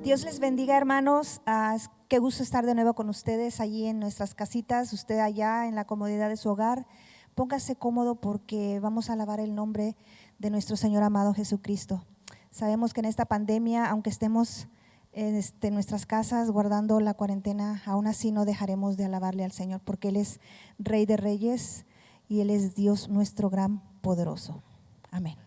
Dios les bendiga, hermanos. Qué gusto estar de nuevo con ustedes allí en nuestras casitas, usted allá en la comodidad de su hogar. Póngase cómodo porque vamos a alabar el nombre de nuestro Señor amado Jesucristo. Sabemos que en esta pandemia, aunque estemos en nuestras casas guardando la cuarentena, aún así no dejaremos de alabarle al Señor, porque Él es Rey de Reyes y Él es Dios nuestro gran poderoso. Amén.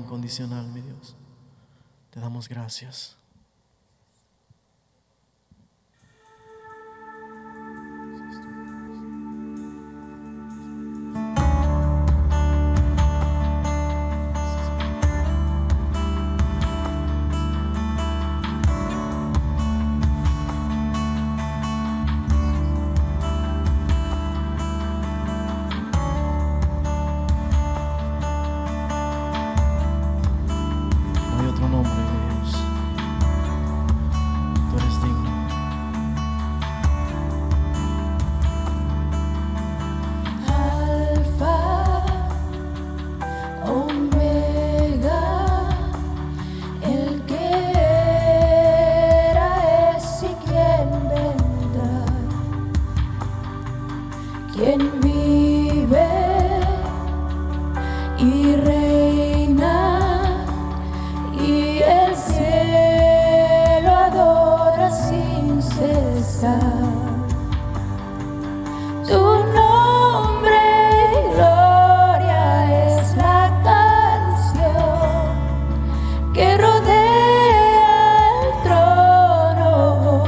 incondicional, mi Dios. Te damos gracias. No hay otro nombre, mi Dios. Tú eres digno. Alfa, Omega, el que era, es y quien vendrá, quien vive y reina, y el cielo adora sin cesar. Tu nombre y gloria es la canción que rodea el trono.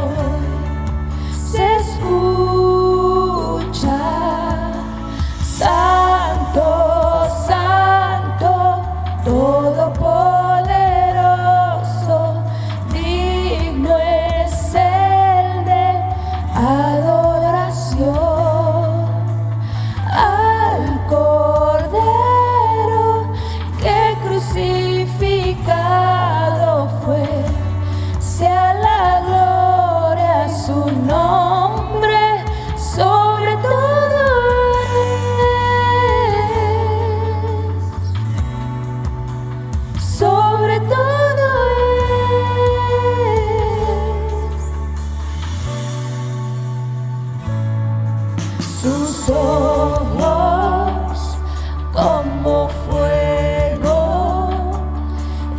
Se escucha: Santo, Santo, Todopoderoso, digno es el de adoración. Al Cordero que crucificado fue, sea la gloria su nombre, sobre todo es, sobre todo es. Sus ojos como fuego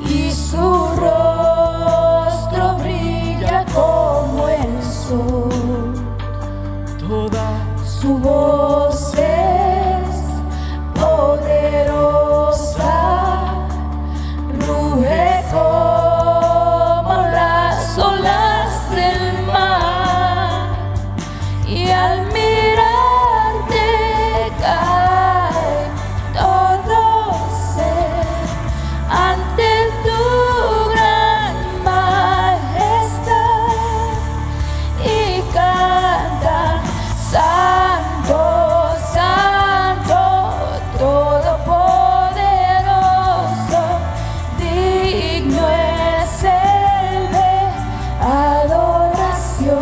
y su rostro brilla como el sol. Toda Su voz es poderosa, ruge como las olas del mar, y al mirarte cae todo ser ante tu gran majestad, y cantan: Santo, Santo, Todopoderoso, digno es el de adoración.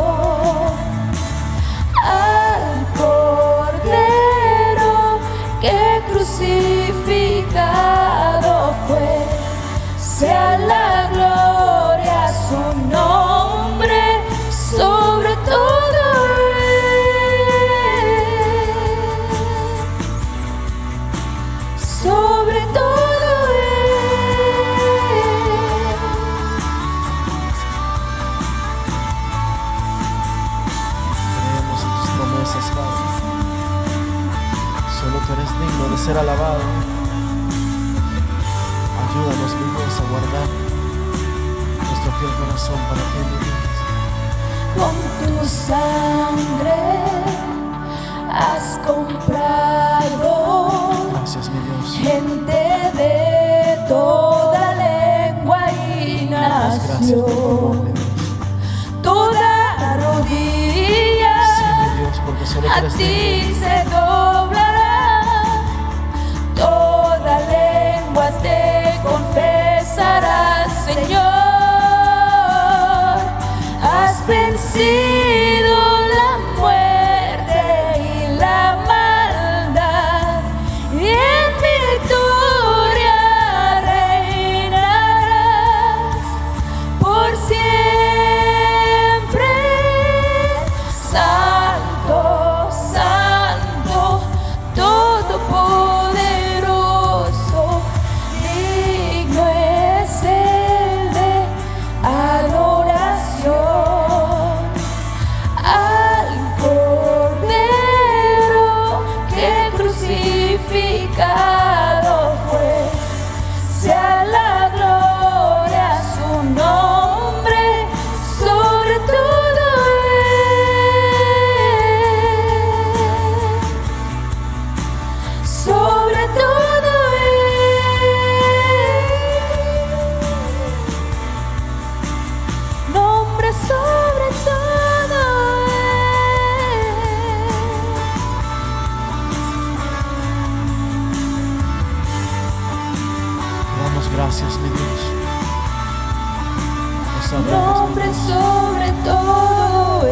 Al Cordero que crucificado fue, sea la gloria su nombre, sobre todo es, sobre todo creemos en tus promesas, Padre. Solo tú eres digno de ser alabado. Ayúdanos, mi Dios, a guardar nuestro fiel corazón para ti, mi Dios. con tu sangre has comprado Gracias, mi Dios. gente de toda lengua y Gracias por tu nación. nombre, Dios. Toda rodilla Sí, mi Dios, porque solo tú a eres ti digno. se doblará, toda lengua te confesará: Señor, has vencido la muerte y la maldad, y en victoria reinarás por siempre. Santo, Santo, Todopoderoso, digno es el de adoración. nombre sobre todo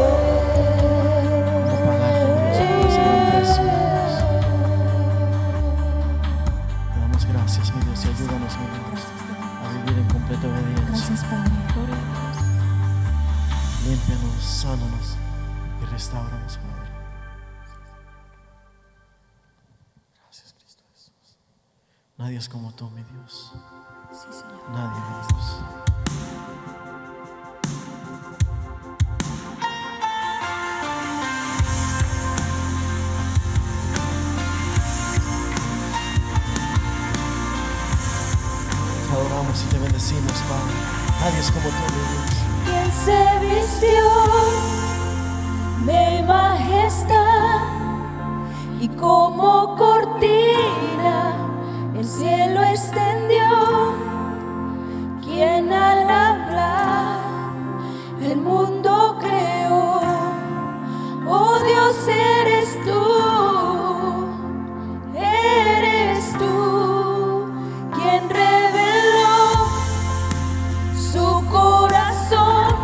No pagar con los ojos de gran precio, mi Dios. Te damos gracias, mi Dios, y ayúdanos, mi Dios, a vivir en completa obediencia. Gracias, Padre. Límpianos, sánanos y restauranos, Padre. Gracias, Cristo Jesús. Nadie es como tú, mi Dios. Sí, Señor. Nadie, mi Dios. Te adoramos y te bendecimos, Padre. Nadie es como tú, mi Dios. quien se vistió de majestad y como cortina el cielo extendió, quien al hablar el mundo creó. Oh Dios, eres tú quien reveló su corazón,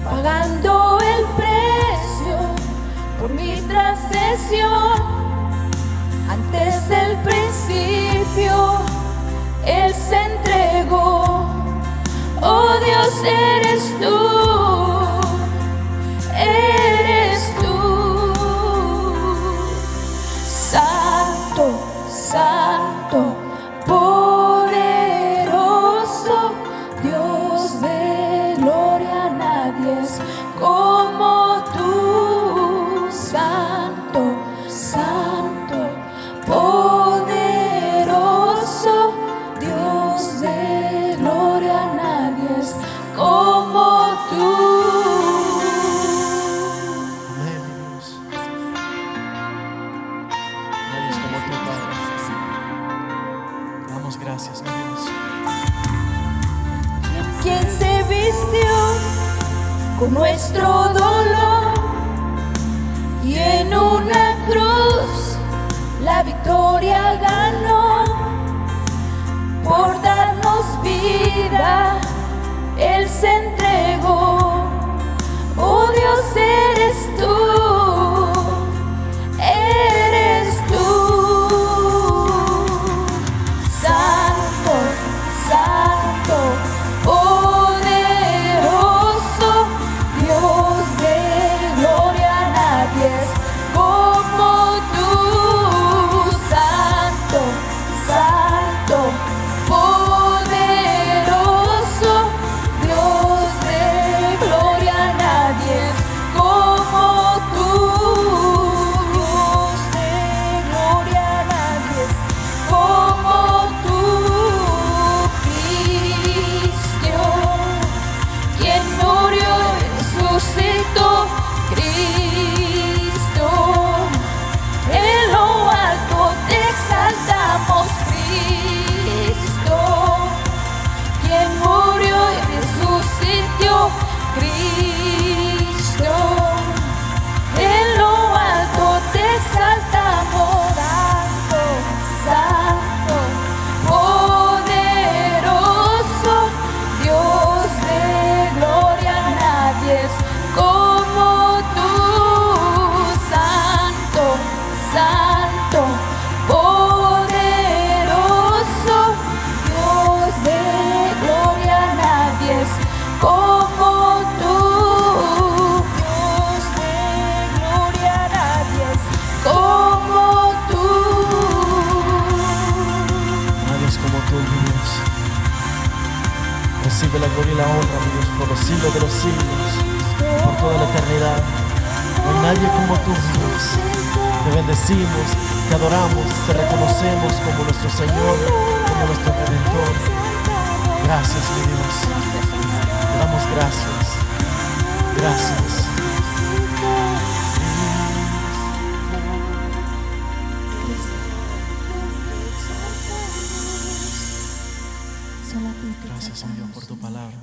pagando el precio por mi transgresión. Antes del principio, Él se entregó. Oh Dios, eres tú, Santo, Santo, poderoso, Dios de gloria, nadie es como tú. Santo, Santo, poderoso, Dios de gloria, nadie es como tú. Amén, mi Dios. Nadie es como tú, Padre. Te damos gracias, mi Dios. Quien se vistió con nuestro dolor y en una cruz la victoria ganó. Por darnos vida, Él se entregó. Oh Dios, eres tú, Santo, Santo, poderoso, Dios de gloria, nadie es como tú. Santo, Santo, poderoso, Dios de gloria, nadie es como tú. Dios de gloria, nadie es como tú. Cristo, quien murió y resucitó. Cristo, en lo alto te exaltamos. Cristo, quien murió y resucitó. Cristo, en lo alto te exaltamos. Santo, Santo, poderoso, Dios de gloria, nadie es como tú. Santo, Santo, poderoso, Dios de gloria, nadie es como tú. Dios de gloria, nadie es como tú. Nadie es como tú, mi Dios. Recibe la gloria y la honra, mi Dios, por los siglos de los siglos, por toda la eternidad. No hay nadie como tú, mi Dios. Te bendecimos, te adoramos, te reconocemos como nuestro Señor, como nuestro Redentor. Gracias, mi Dios. Te damos gracias. Gracias. Solo a ti te Gracias, mi Dios, por tu exaltamos, palabra,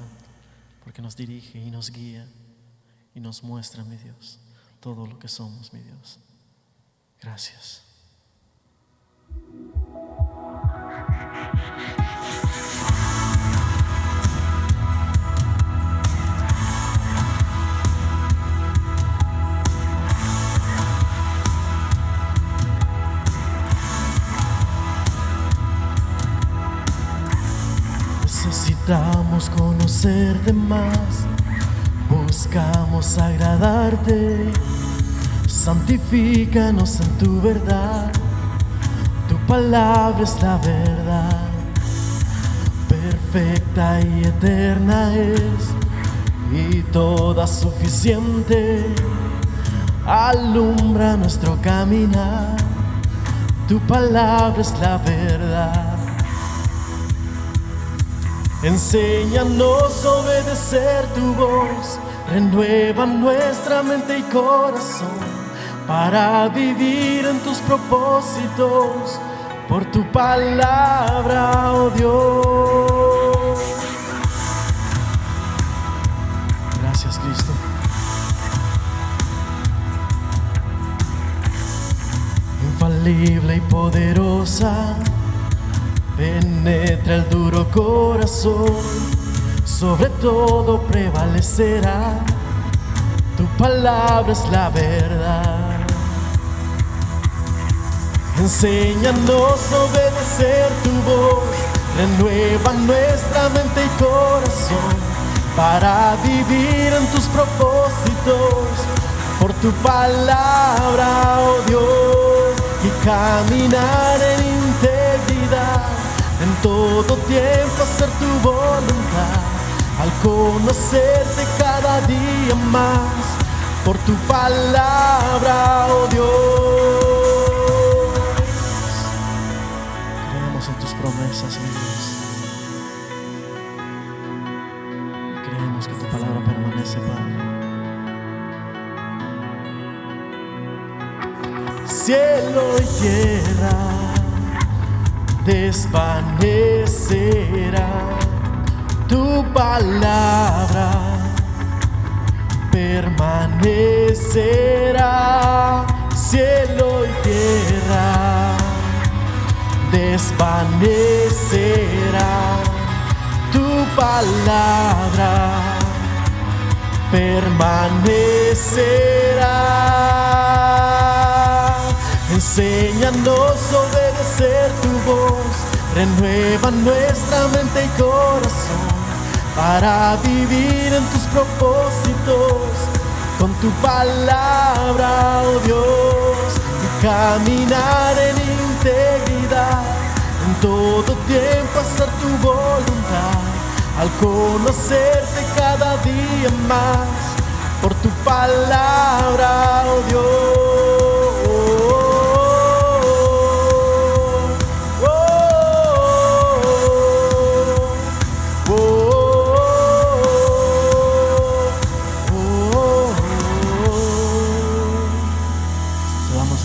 porque nos dirige y nos guía y nos muestra, mi Dios, todo lo que somos, mi Dios. Gracias. conocerte más, buscamos agradarte. Santifícanos en tu verdad, tu palabra es la verdad. Perfecta y eterna es, y toda suficiente. Alumbra nuestro caminar, tu palabra es la verdad. Enséñanos a obedecer tu voz, renueva nuestra mente y corazón para vivir en tus propósitos, por tu palabra, oh Dios. Gracias, Cristo. Infalible y poderosa, penetra el duro corazón, sobre todo prevalecerá, tu palabra es la verdad. Enséñanos a obedecer tu voz, renueva nuestra mente y corazón para vivir en tus propósitos, por tu palabra, oh Dios, y caminar en integridad, en todo tiempo hacer tu voluntad, al conocerte cada día más, por tu palabra, oh Dios. Creemos en tus promesas, mi Dios, y creemos que tu palabra permanece, Padre. Cielo y tierra desvanecerá, tu palabra permanecerá. Cielo y tierra desvanecerá, tu palabra permanecerá. Enséñanos a obedecer tu voz, renueva nuestra mente y corazón para vivir en tus propósitos, con tu palabra, oh Dios, y caminar en integridad, en todo tiempo hacer tu voluntad, al conocerte cada día más, por tu palabra, oh Dios.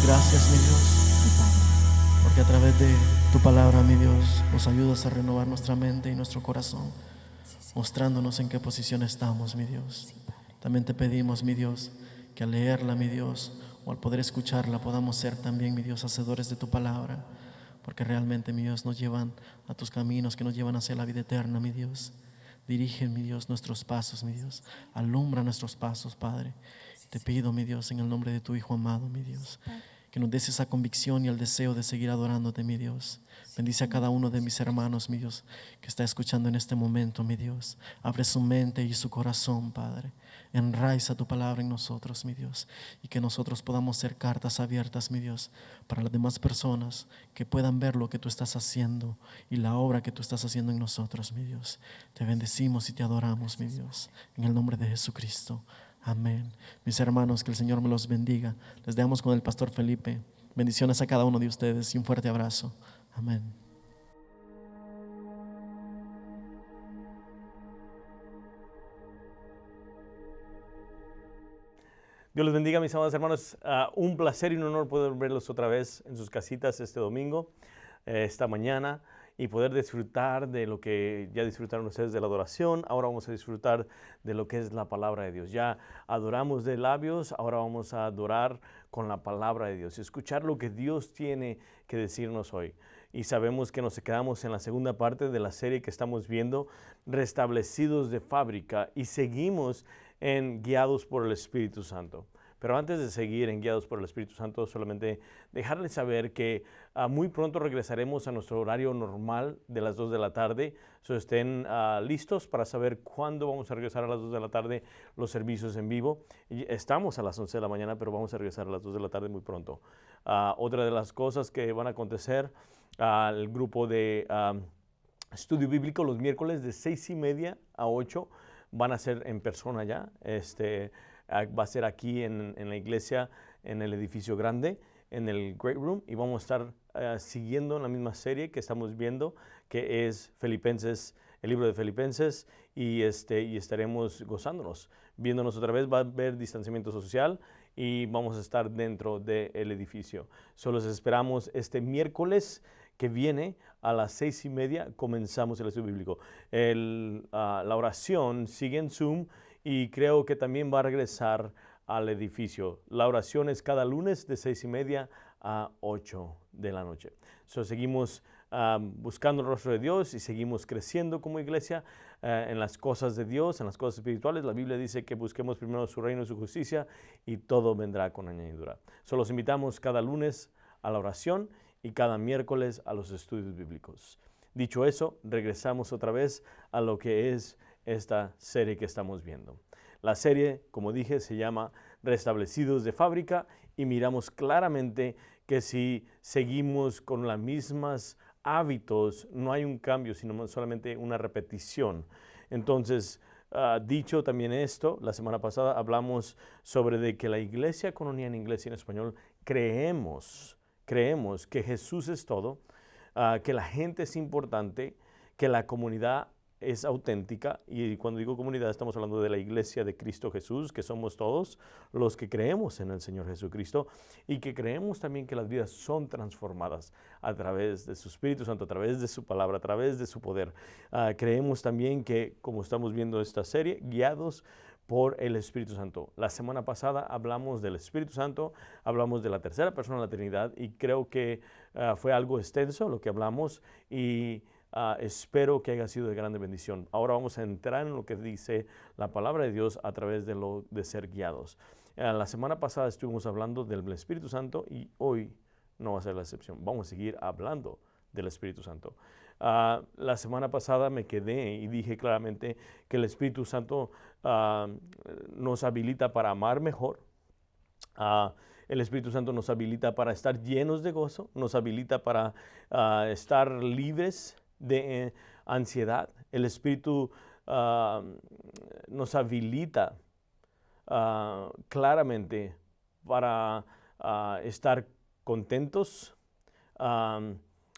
Gracias, mi Dios, porque a través de tu palabra, mi Dios, nos ayudas a renovar nuestra mente y nuestro corazón, mostrándonos en qué posición estamos, mi Dios. También te pedimos, mi Dios, que al leerla, mi Dios, o al poder escucharla, podamos ser también, mi Dios, hacedores de tu palabra, porque realmente, mi Dios, nos llevan a tus caminos, que nos llevan hacia la vida eterna, mi Dios. Dirige, mi Dios, nuestros pasos, mi Dios. Alumbra nuestros pasos, Padre. Te pido, mi Dios, en el nombre de tu Hijo amado, mi Dios, que nos des esa convicción y el deseo de seguir adorándote, mi Dios. Bendice a cada uno de mis hermanos, mi Dios, que está escuchando en este momento, mi Dios. Abre su mente y su corazón, Padre. Enraiza tu palabra en nosotros, mi Dios, y que nosotros podamos ser cartas abiertas, mi Dios, para las demás personas que puedan ver lo que tú estás haciendo y la obra que tú estás haciendo en nosotros, mi Dios. Te bendecimos y te adoramos, mi Dios, en el nombre de Jesucristo. Amén. Mis hermanos, que el Señor me los bendiga. Les dejamos con el pastor Felipe. Bendiciones a cada uno de ustedes y un fuerte abrazo. Amén. Dios les bendiga, mis amados hermanos. Un placer y un honor poder verlos otra vez en sus casitas este domingo, esta mañana, y poder disfrutar de lo que ya disfrutaron ustedes de la adoración. Ahora vamos a disfrutar de lo que es la palabra de Dios. Ya adoramos de labios, ahora vamos a adorar con la palabra de Dios, escuchar lo que Dios tiene que decirnos hoy. Y sabemos que nos quedamos en la segunda parte de la serie que estamos viendo, Restablecidos de Fábrica, y seguimos en Guiados por el Espíritu Santo. Pero antes de seguir en Guiados por el Espíritu Santo, solamente dejarles saber que muy pronto regresaremos a nuestro horario normal de las 2 de la tarde. So, estén listos para saber cuándo vamos a regresar a las 2 de la tarde los servicios en vivo. Y estamos a las 11 de la mañana, pero vamos a regresar a las 2 de la tarde muy pronto. Otra de las cosas que van a acontecer, el grupo de estudio bíblico los miércoles de 6:30 a 8 van a ser en persona ya. Va a ser aquí en la iglesia, en el edificio grande, en el Great Room, y vamos a estar siguiendo la misma serie que estamos viendo, que es Filipenses, el libro de Filipenses, y estaremos gozándonos, viéndonos otra vez. Va a haber distanciamiento social y vamos a estar dentro del edificio. Solo los esperamos este miércoles que viene a las 6:30. Comenzamos el estudio bíblico. La oración sigue en Zoom y creo que también va a regresar al edificio. La oración es cada lunes de 6:30 a 8 de la noche. Seguimos buscando el rostro de Dios y seguimos creciendo como iglesia en las cosas de Dios, en las cosas espirituales. La Biblia dice que busquemos primero su reino y su justicia y todo vendrá con añadidura. Los invitamos cada lunes a la oración y cada miércoles a los estudios bíblicos. Dicho eso, regresamos otra vez a lo que es esta serie que estamos viendo. La serie, como dije, se llama Restablecidos de Fábrica, y miramos claramente que si seguimos con los mismos hábitos, no hay un cambio, sino solamente una repetición. Entonces, dicho también esto, la semana pasada hablamos sobre de que la iglesia Coronía en inglés y en español creemos que Jesús es todo, que la gente es importante, que la comunidad es auténtica. Y cuando digo comunidad, estamos hablando de la iglesia de Cristo Jesús, que somos todos los que creemos en el Señor Jesucristo, y que creemos también que las vidas son transformadas a través de su Espíritu Santo, a través de su palabra, a través de su poder. Creemos también que, como estamos viendo esta serie, guiados por el Espíritu Santo. La semana pasada hablamos del Espíritu Santo, hablamos de la tercera persona de la Trinidad, y creo que fue algo extenso lo que hablamos, y espero que haya sido de grande bendición. Ahora vamos a entrar en lo que dice la palabra de Dios a través de ser guiados. La semana pasada estuvimos hablando del Espíritu Santo, y hoy no va a ser la excepción. Vamos a seguir hablando del Espíritu Santo. La semana pasada me quedé y dije claramente que el Espíritu Santo nos habilita para amar mejor. El Espíritu Santo nos habilita para estar llenos de gozo, nos habilita para estar libres de ansiedad. El Espíritu nos habilita claramente para estar contentos,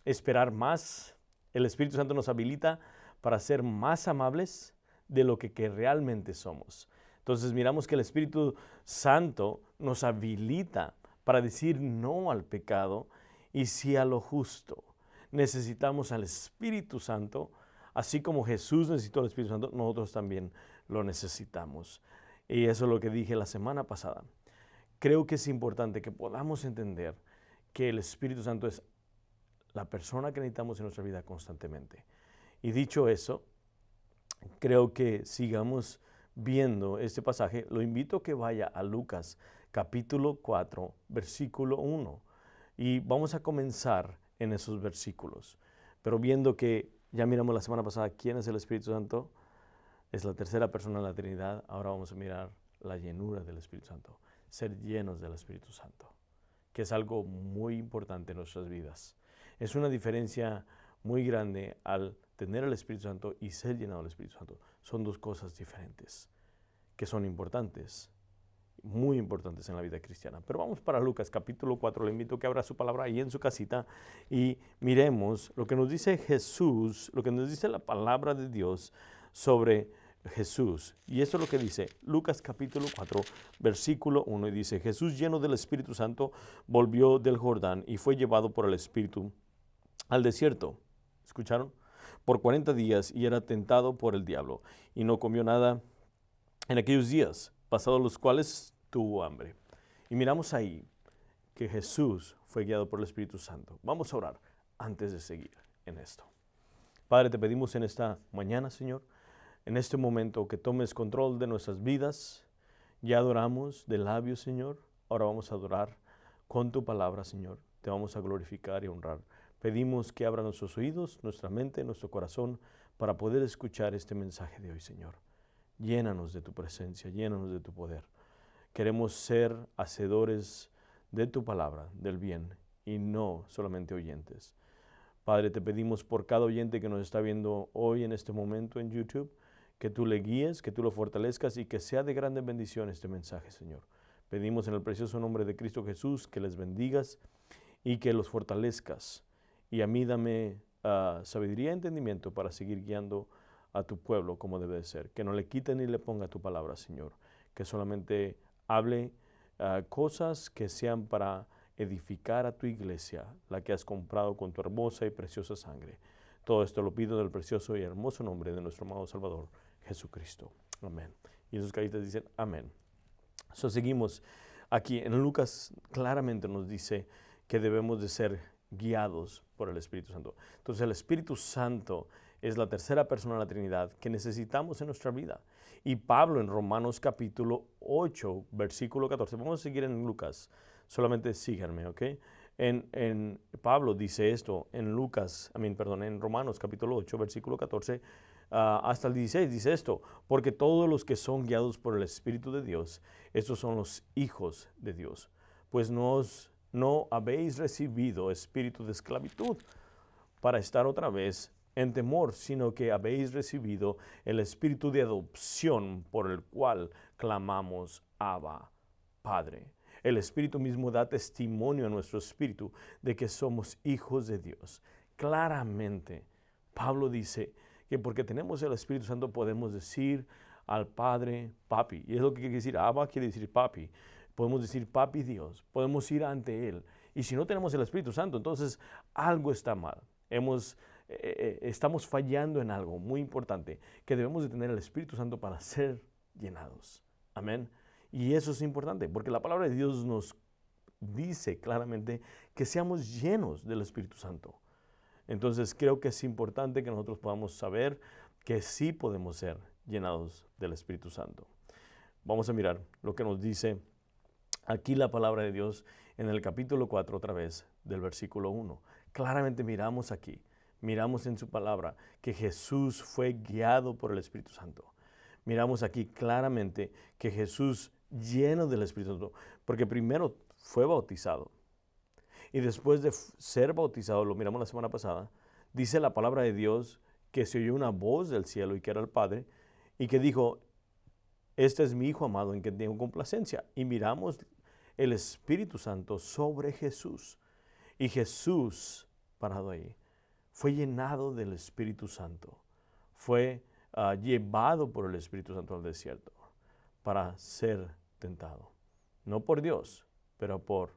esperar más. El Espíritu Santo nos habilita para ser más amables de lo que realmente somos. Entonces miramos que el Espíritu Santo nos habilita para decir no al pecado y sí a lo justo. Necesitamos al Espíritu Santo, así como Jesús necesitó al Espíritu Santo, nosotros también lo necesitamos. Y eso es lo que dije la semana pasada. Creo que es importante que podamos entender que el Espíritu Santo es la persona que necesitamos en nuestra vida constantemente. Y dicho eso, creo que sigamos viendo este pasaje. Lo invito a que vaya a Lucas capítulo 4, versículo 1. Y vamos a comenzar en esos versículos. Pero viendo que ya miramos la semana pasada quién es el Espíritu Santo, es la tercera persona de la Trinidad. Ahora vamos a mirar la llenura del Espíritu Santo, ser llenos del Espíritu Santo, que es algo muy importante en nuestras vidas. Es una diferencia muy grande al tener el Espíritu Santo y ser llenado del Espíritu Santo. Son dos cosas diferentes que son importantes, muy importantes en la vida cristiana. Pero vamos para Lucas capítulo 4. Le invito a que abra su palabra ahí en su casita y miremos lo que nos dice Jesús, lo que nos dice la palabra de Dios sobre Jesús. Y esto es lo que dice Lucas capítulo 4, versículo 1. Y dice: Jesús, lleno del Espíritu Santo, volvió del Jordán y fue llevado por el Espíritu al desierto. ¿Escucharon? Por 40 días, y era tentado por el diablo, y no comió nada en aquellos días, pasados los cuales tuvo hambre. Y miramos ahí que Jesús fue guiado por el Espíritu Santo. Vamos a orar antes de seguir en esto. Padre, te pedimos en esta mañana, Señor, en este momento, que tomes control de nuestras vidas, Ya adoramos de labios, Señor. Ahora vamos a adorar con tu palabra, Señor. Te vamos a glorificar y honrar. Pedimos que abra nuestros oídos, nuestra mente, nuestro corazón para poder escuchar este mensaje de hoy, Señor. Llénanos de tu presencia, llénanos de tu poder. Queremos ser hacedores de tu palabra, del bien, y no solamente oyentes. Padre, te pedimos por cada oyente que nos está viendo hoy en este momento en YouTube, que tú le guíes, que tú lo fortalezcas y que sea de grande bendición este mensaje, Señor. Pedimos en el precioso nombre de Cristo Jesús que les bendigas y que los fortalezcas. Y a mí dame sabiduría y entendimiento para seguir guiando a tu pueblo como debe de ser. Que no le quite ni le ponga tu palabra, Señor. Que solamente hable cosas que sean para edificar a tu iglesia, la que has comprado con tu hermosa y preciosa sangre. Todo esto lo pido en el precioso y hermoso nombre de nuestro amado Salvador, Jesucristo. Amén. Y esos caritas dicen amén. Seguimos aquí en Lucas, claramente nos dice que debemos de ser guiados por el Espíritu Santo. Entonces el Espíritu Santo es la tercera persona de la Trinidad que necesitamos en nuestra vida. Y Pablo en Romanos capítulo 8, versículo 14, vamos a seguir en Lucas, solamente síganme, ¿ok? En Pablo dice esto en en Romanos capítulo 8, versículo 14 hasta el 16 dice esto: porque todos los que son guiados por el Espíritu de Dios, estos son los hijos de Dios. Pues no habéis recibido espíritu de esclavitud para estar otra vez en temor, sino que habéis recibido el espíritu de adopción por el cual clamamos Abba, Padre. El Espíritu mismo da testimonio a nuestro espíritu de que somos hijos de Dios. Claramente, Pablo dice que porque tenemos el Espíritu Santo podemos decir al Padre, Papi. Y es lo que quiere decir, Abba quiere decir Papi. Podemos decir Papi Dios, podemos ir ante Él. Y si no tenemos el Espíritu Santo, entonces algo está mal. Estamos fallando en algo muy importante, que debemos de tener el Espíritu Santo para ser llenados. Amén. Y eso es importante, porque la palabra de Dios nos dice claramente que seamos llenos del Espíritu Santo. Entonces creo que es importante que nosotros podamos saber que sí podemos ser llenados del Espíritu Santo. Vamos a mirar lo que nos dice aquí la palabra de Dios en el capítulo 4 otra vez del versículo 1. Claramente miramos aquí, miramos en su palabra que Jesús fue guiado por el Espíritu Santo. Miramos aquí claramente que Jesús lleno del Espíritu Santo, porque primero fue bautizado y después de ser bautizado, lo miramos la semana pasada, dice la palabra de Dios que se oyó una voz del cielo y que era el Padre y que dijo: este es mi Hijo amado en quien tengo complacencia. Y miramos el Espíritu Santo sobre Jesús. Y Jesús, parado ahí, fue llenado del Espíritu Santo. Fue llevado por el Espíritu Santo al desierto para ser tentado. No por Dios, pero por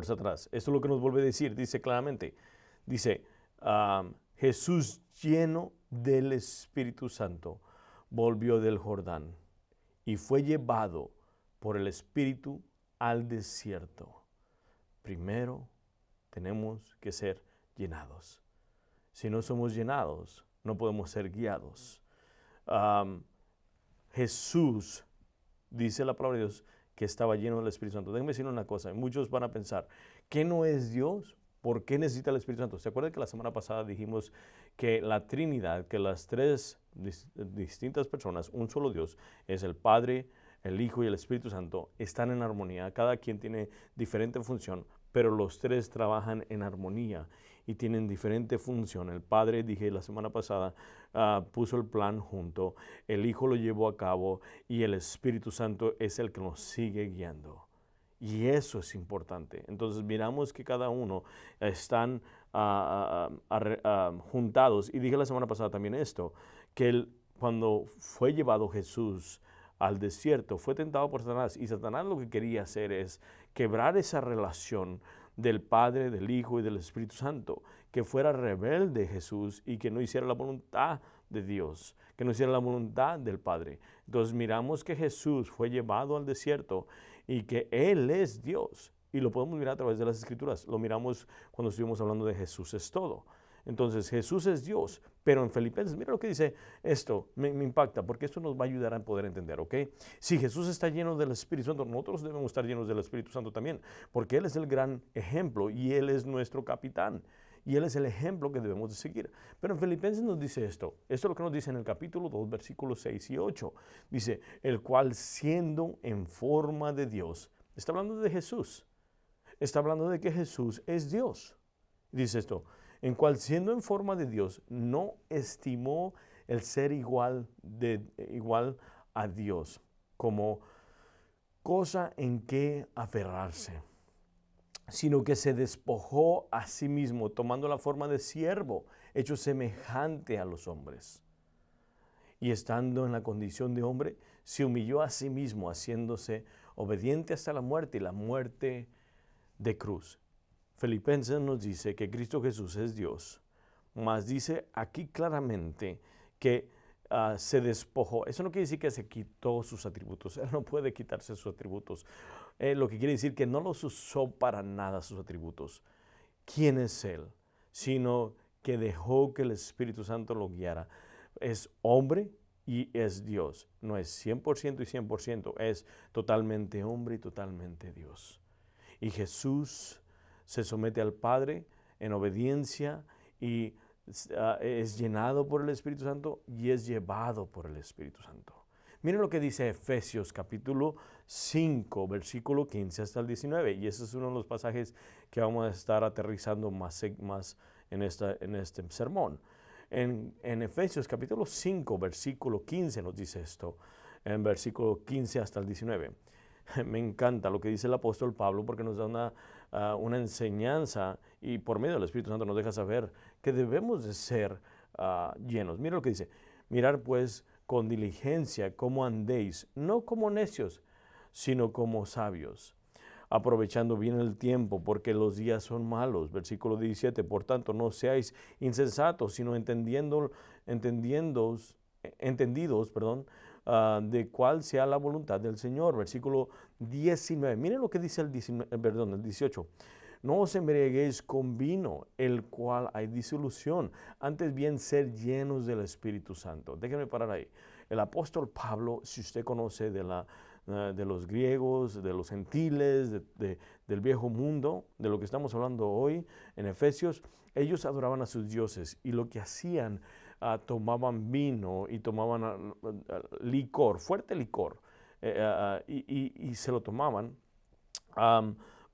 Satanás. Esto es lo que nos vuelve a decir. Dice claramente, dice, Jesús lleno del Espíritu Santo volvió del Jordán y fue llevado por el Espíritu al desierto. Primero tenemos que ser llenados. Si no somos llenados, no podemos ser guiados. Jesús, dice la palabra de Dios, que estaba lleno del Espíritu Santo. Déjenme decir una cosa, muchos van a pensar, ¿qué no es Dios? ¿Por qué necesita el Espíritu Santo? ¿Se acuerdan que la semana pasada dijimos que la Trinidad, que las tres distintas personas, un solo Dios, es el Padre, el Hijo y el Espíritu Santo, están en armonía? Cada quien tiene diferente función, pero los tres trabajan en armonía y tienen diferente función. El Padre, dije la semana pasada, puso el plan junto, el Hijo lo llevó a cabo y el Espíritu Santo es el que nos sigue guiando. Y eso es importante. Entonces miramos que cada uno están juntados. Y dije la semana pasada también esto, que cuando fue llevado Jesús al desierto, fue tentado por Satanás. Y Satanás lo que quería hacer es quebrar esa relación del Padre, del Hijo y del Espíritu Santo, que fuera rebelde Jesús y que no hiciera la voluntad de Dios, que no hiciera la voluntad del Padre. Entonces miramos que Jesús fue llevado al desierto y que Él es Dios. Y lo podemos mirar a través de las Escrituras. Lo miramos cuando estuvimos hablando de Jesús es todo. Entonces Jesús es Dios, pero en Filipenses, mira lo que dice esto, me impacta, porque esto nos va a ayudar a poder entender, ¿ok? Si Jesús está lleno del Espíritu Santo, nosotros debemos estar llenos del Espíritu Santo también, porque Él es el gran ejemplo y Él es nuestro capitán. Y Él es el ejemplo que debemos de seguir. Pero en Filipenses nos dice esto es lo que nos dice en el capítulo 2, versículos 6 y 8. Dice, el cual siendo en forma de Dios, está hablando de Jesús, está hablando de que Jesús es Dios. Dice esto, en cual siendo en forma de Dios, no estimó el ser igual a Dios como cosa en que aferrarse, sino que se despojó a sí mismo, tomando la forma de siervo, hecho semejante a los hombres. Y estando en la condición de hombre, se humilló a sí mismo, haciéndose obediente hasta la muerte, y la muerte de cruz. Filipenses nos dice que Cristo Jesús es Dios, mas dice aquí claramente que se despojó. Eso no quiere decir que se quitó sus atributos. Él no puede quitarse sus atributos. Lo que quiere decir que no los usó para nada sus atributos. ¿Quién es Él? Sino que dejó que el Espíritu Santo lo guiara. Es hombre y es Dios. No es 100% y 100%. Es totalmente hombre y totalmente Dios. Y Jesús se somete al Padre en obediencia y es llenado por el Espíritu Santo y es llevado por el Espíritu Santo. Miren lo que dice Efesios capítulo 5, versículo 15 hasta el 19. Y ese es uno de los pasajes que vamos a estar aterrizando más en este sermón. En Efesios capítulo 5, versículo 15 nos dice esto. En versículo 15 hasta el 19. Me encanta lo que dice el apóstol Pablo porque nos da una enseñanza y por medio del Espíritu Santo nos deja saber que debemos de ser llenos. Mira lo que dice, mirar pues con diligencia cómo andéis, no como necios, sino como sabios, aprovechando bien el tiempo porque los días son malos. Versículo 17, por tanto no seáis insensatos, sino entendidos, de cuál sea la voluntad del Señor. Versículo 19. Miren lo que dice el 18. No os embriaguéis con vino, el cual hay disolución, antes bien ser llenos del Espíritu Santo. Déjenme parar ahí. El apóstol Pablo, si usted conoce de los griegos, de los gentiles, del viejo mundo, de lo que estamos hablando hoy en Efesios, ellos adoraban a sus dioses y lo que hacían, tomaban vino y tomaban licor, fuerte licor, y se lo tomaban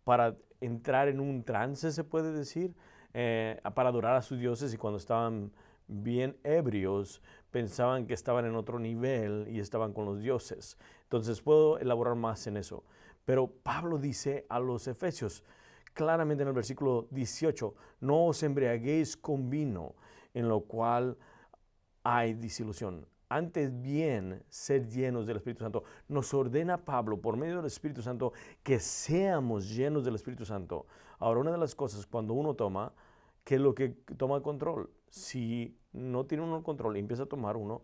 para entrar en un trance, se puede decir, para adorar a sus dioses, y cuando estaban bien ebrios pensaban que estaban en otro nivel y estaban con los dioses. Entonces puedo elaborar más en eso. Pero Pablo dice a los efesios, claramente en el versículo 18, no os embriaguéis con vino, en lo cual hay disolución. Antes bien, ser llenos del Espíritu Santo. Nos ordena Pablo, por medio del Espíritu Santo, que seamos llenos del Espíritu Santo. Ahora, una de las cosas, cuando uno toma, ¿qué es lo que toma el control? Si no tiene uno el control y empieza a tomar uno,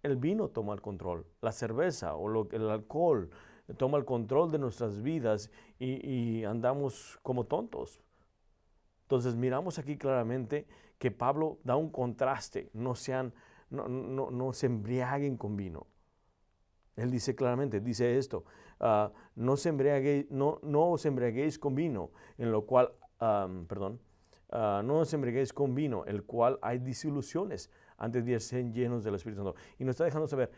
el vino toma el control. La cerveza o el alcohol toma el control de nuestras vidas y andamos como tontos. Entonces, miramos aquí claramente que Pablo da un contraste. No se embriaguen con vino. Él dice claramente, dice esto, no os embriaguéis con vino, en lo cual, no os embriaguéis con vino, el cual hay disoluciones, antes de ser llenos del Espíritu Santo. Y nos está dejando saber,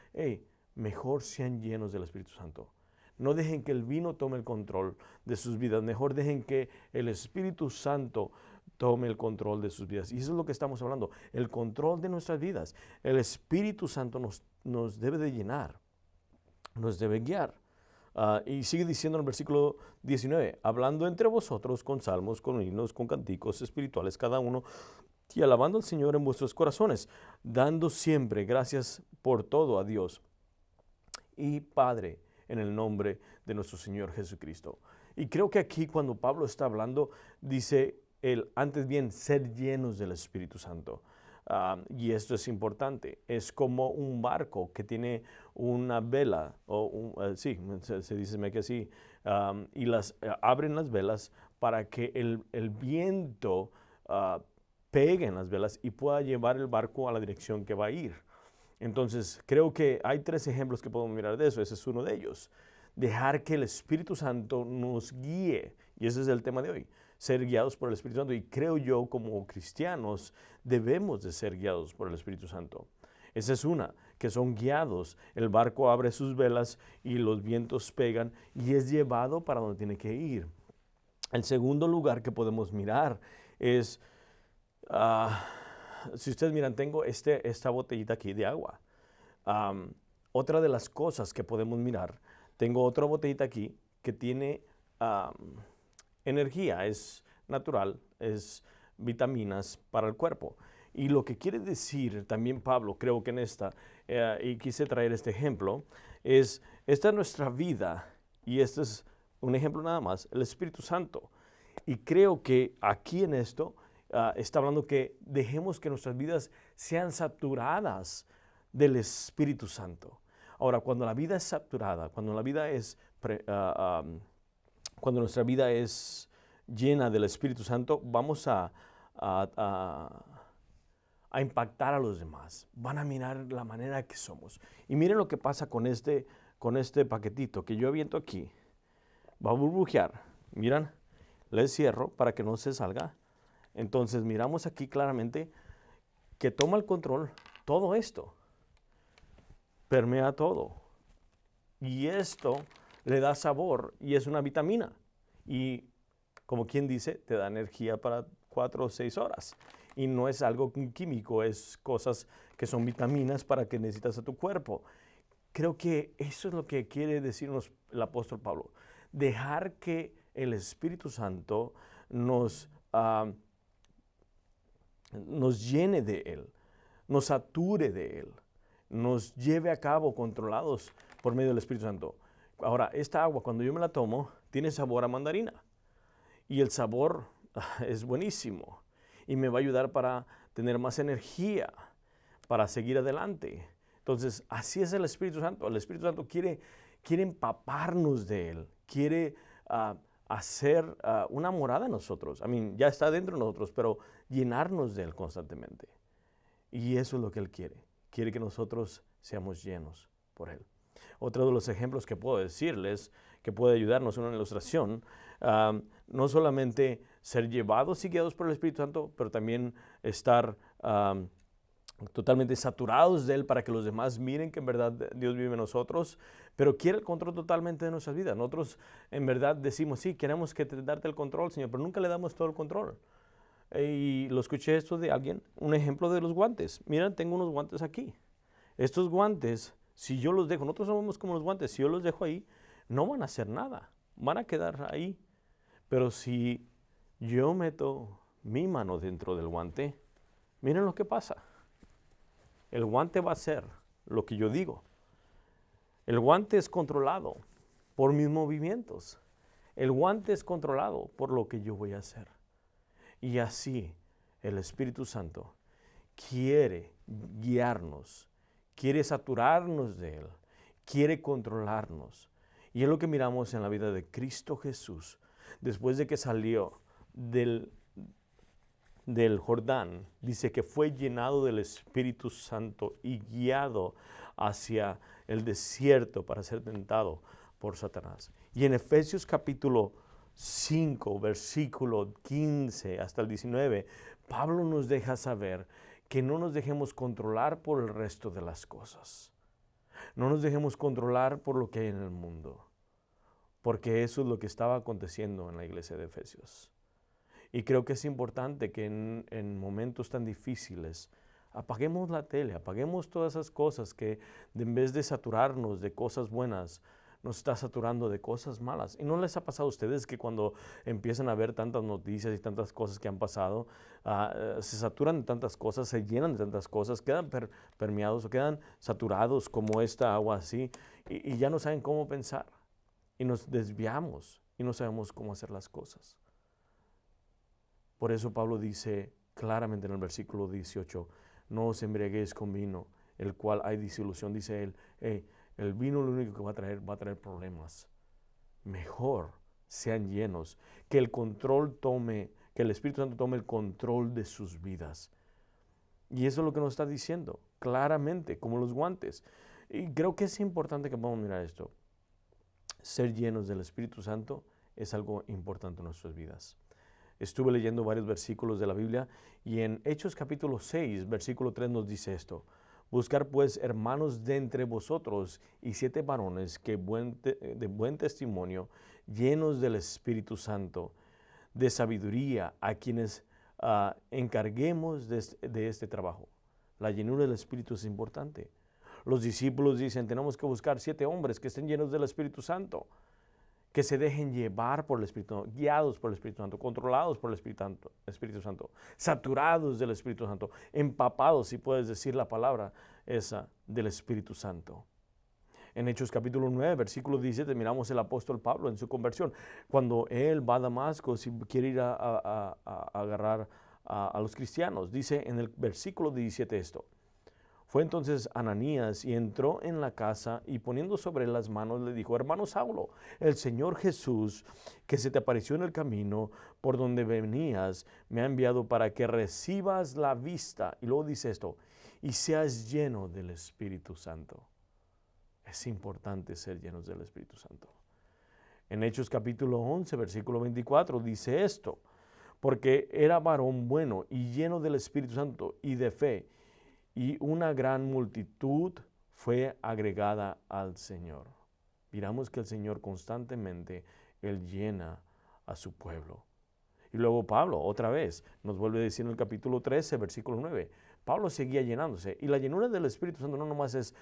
mejor sean llenos del Espíritu Santo. No dejen que el vino tome el control de sus vidas, mejor dejen que el Espíritu Santo tome el control de sus vidas. Y eso es lo que estamos hablando, el control de nuestras vidas. El Espíritu Santo nos debe de llenar, nos debe guiar. Y sigue diciendo en el versículo 19, hablando entre vosotros con salmos, con himnos, con cánticos espirituales, cada uno, y alabando al Señor en vuestros corazones, dando siempre gracias por todo a Dios y Padre, en el nombre de nuestro Señor Jesucristo. Y creo que aquí cuando Pablo está hablando, dice antes bien, ser llenos del Espíritu Santo. Y esto es importante. Es como un barco que tiene una vela, se dice que así, y abren las velas para que el viento pegue en las velas y pueda llevar el barco a la dirección que va a ir. Entonces, creo que hay 3 ejemplos que podemos mirar de eso. Ese es uno de ellos. Dejar que el Espíritu Santo nos guíe. Y ese es el tema de hoy. Ser guiados por el Espíritu Santo. Y creo yo, como cristianos, debemos de ser guiados por el Espíritu Santo. Esa es una, que son guiados. El barco abre sus velas y los vientos pegan y es llevado para donde tiene que ir. El segundo lugar que podemos mirar es, si ustedes miran, tengo esta botellita aquí de agua. Otra de las cosas que podemos mirar, tengo otra botellita aquí que tiene energía, es natural, es vitaminas para el cuerpo. Y lo que quiere decir también Pablo, creo que en esta, y quise traer este ejemplo, esta es nuestra vida, y este es un ejemplo nada más, el Espíritu Santo. Y creo que aquí en esto está hablando que dejemos que nuestras vidas sean saturadas del Espíritu Santo. Ahora, cuando la vida es saturada, cuando nuestra vida es llena del Espíritu Santo, vamos a impactar a los demás. Van a mirar la manera que somos. Y miren lo que pasa con este paquetito que yo aviento aquí. Va a burbujear. Miran, le cierro para que no se salga. Entonces miramos aquí claramente que toma el control todo esto. Permea todo. Y esto le da sabor y es una vitamina. Y como quien dice, te da energía para 4 o 6 horas. Y no es algo químico, es cosas que son vitaminas para que necesitas a tu cuerpo. Creo que eso es lo que quiere decirnos el apóstol Pablo. Dejar que el Espíritu Santo nos llene de Él, nos sature de Él, nos lleve a cabo controlados por medio del Espíritu Santo. Ahora, esta agua, cuando yo me la tomo, tiene sabor a mandarina. Y el sabor es buenísimo. Y me va a ayudar para tener más energía, para seguir adelante. Entonces, así es el Espíritu Santo. El Espíritu Santo quiere empaparnos de Él, quiere hacer una morada en nosotros. Ya está dentro de nosotros, pero llenarnos de Él constantemente. Y eso es lo que Él quiere. Quiere que nosotros seamos llenos por Él. Otro de los ejemplos que puedo decirles, que puede ayudarnos, una ilustración, no solamente ser llevados y guiados por el Espíritu Santo, pero también estar totalmente saturados de Él para que los demás miren que en verdad Dios vive en nosotros, pero quiere el control totalmente de nuestras vidas. Nosotros en verdad decimos, sí, queremos darte el control, Señor, pero nunca le damos todo el control. Y lo escuché esto de alguien, un ejemplo de los guantes. Miren, tengo unos guantes aquí. Estos guantes, si yo los dejo, nosotros somos como los guantes, si yo los dejo ahí, no van a hacer nada, van a quedar ahí. Pero si yo meto mi mano dentro del guante, miren lo que pasa. El guante va a hacer lo que yo digo. El guante es controlado por mis movimientos. El guante es controlado por lo que yo voy a hacer. Y así el Espíritu Santo quiere guiarnos, quiere saturarnos de Él, quiere controlarnos. Y es lo que miramos en la vida de Cristo Jesús. Después de que salió del Jordán, dice que fue llenado del Espíritu Santo y guiado hacia el desierto para ser tentado por Satanás. Y en Efesios capítulo 5, versículo 15 hasta el 19, Pablo nos deja saber que no nos dejemos controlar por el resto de las cosas. No nos dejemos controlar por lo que hay en el mundo, porque eso es lo que estaba aconteciendo en la iglesia de Efesios. Y creo que es importante que en momentos tan difíciles apaguemos la tele, apaguemos todas esas cosas que en vez de saturarnos de cosas buenas, nos está saturando de cosas malas. ¿Y no les ha pasado a ustedes que cuando empiezan a ver tantas noticias y tantas cosas que han pasado, se saturan de tantas cosas, se llenan de tantas cosas, quedan permeados o quedan saturados como esta agua así y ya no saben cómo pensar? Y nos desviamos y no sabemos cómo hacer las cosas. Por eso Pablo dice claramente en el versículo 18, no os embriaguéis con vino, el cual hay disolución. Dice él, el vino lo único que va a traer problemas. Mejor sean llenos, que el control tome que el Espíritu Santo tome el control de sus vidas. Y eso es lo que nos está diciendo, claramente, como los guantes. Y creo que es importante que podamos mirar esto. Ser llenos del Espíritu Santo es algo importante en nuestras vidas. Estuve leyendo varios versículos de la Biblia y en Hechos capítulo 6, versículo 3 nos dice esto. Buscar pues, hermanos, de entre vosotros y 7 varones de buen testimonio, llenos del Espíritu Santo, de sabiduría, a quienes encarguemos de este trabajo. La llenura del Espíritu es importante. Los discípulos dicen, tenemos que buscar 7 hombres que estén llenos del Espíritu Santo, que se dejen llevar por el Espíritu Santo, guiados por el Espíritu Santo, controlados por el Espíritu Santo, saturados del Espíritu Santo, empapados, si puedes decir la palabra esa, del Espíritu Santo. En Hechos capítulo 9, versículo 17, miramos el apóstol Pablo en su conversión. Cuando él va a Damasco, si quiere ir a agarrar a los cristianos, dice en el versículo 17 esto. Fue entonces Ananías y entró en la casa y poniendo sobre él las manos le dijo, hermano Saulo, el Señor Jesús, que se te apareció en el camino por donde venías, me ha enviado para que recibas la vista. Y luego dice esto, y seas lleno del Espíritu Santo. Es importante ser llenos del Espíritu Santo. En Hechos capítulo 11, versículo 24 dice esto, porque era varón bueno y lleno del Espíritu Santo y de fe, y una gran multitud fue agregada al Señor. Miramos que el Señor constantemente, Él llena a su pueblo. Y luego Pablo, otra vez, nos vuelve a decir en el capítulo 13, versículo 9, Pablo seguía llenándose. Y la llenura del Espíritu Santo no nomás es,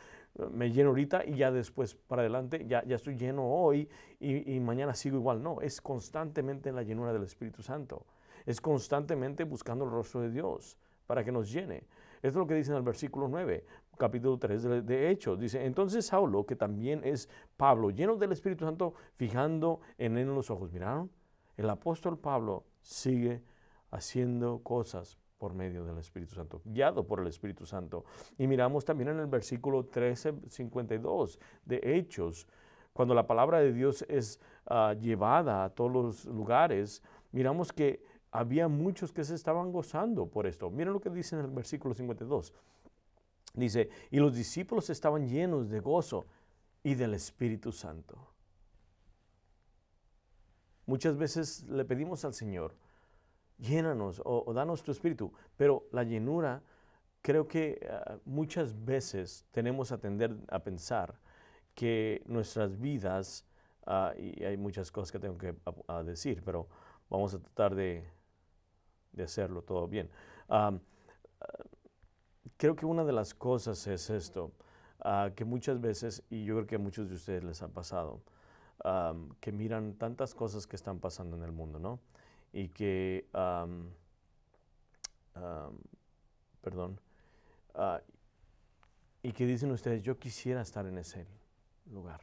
me lleno ahorita y ya después para adelante, ya estoy lleno hoy y mañana sigo igual. No, es constantemente la llenura del Espíritu Santo. Es constantemente buscando el rostro de Dios para que nos llene. Esto es lo que dice en el versículo 9, capítulo 3 de Hechos. Dice, entonces Saulo, que también es Pablo, lleno del Espíritu Santo, fijando en él los ojos. ¿Miraron? El apóstol Pablo sigue haciendo cosas por medio del Espíritu Santo, guiado por el Espíritu Santo. Y miramos también en el versículo 13:52 de Hechos, cuando la palabra de Dios es llevada a todos los lugares, miramos que había muchos que se estaban gozando por esto. Miren lo que dice en el versículo 52. Dice, y los discípulos estaban llenos de gozo y del Espíritu Santo. Muchas veces le pedimos al Señor, llénanos o danos tu espíritu, pero la llenura, creo que muchas veces tenemos a tender a pensar que nuestras vidas, y hay muchas cosas que tengo que decir, pero vamos a tratar de hacerlo todo bien. Creo que una de las cosas es esto, que muchas veces, y yo creo que a muchos de ustedes les ha pasado, que miran tantas cosas que están pasando en el mundo, ¿no? Y que, y que dicen ustedes, yo quisiera estar en ese lugar.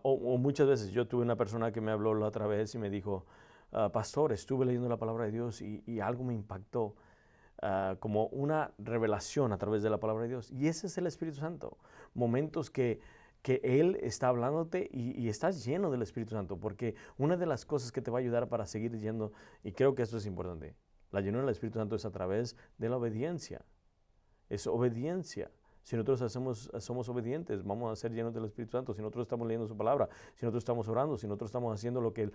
O muchas veces, yo tuve una persona que me habló la otra vez y me dijo, pastor, estuve leyendo la palabra de Dios y algo me impactó, como una revelación a través de la palabra de Dios. Y ese es el Espíritu Santo. Momentos que Él está hablándote y estás lleno del Espíritu Santo, porque una de las cosas que te va a ayudar para seguir yendo, y creo que esto es importante, la llenura del Espíritu Santo es a través de la obediencia. Es obediencia. Si nosotros somos obedientes, vamos a ser llenos del Espíritu Santo. Si nosotros estamos leyendo su palabra, si nosotros estamos orando, si nosotros estamos haciendo lo que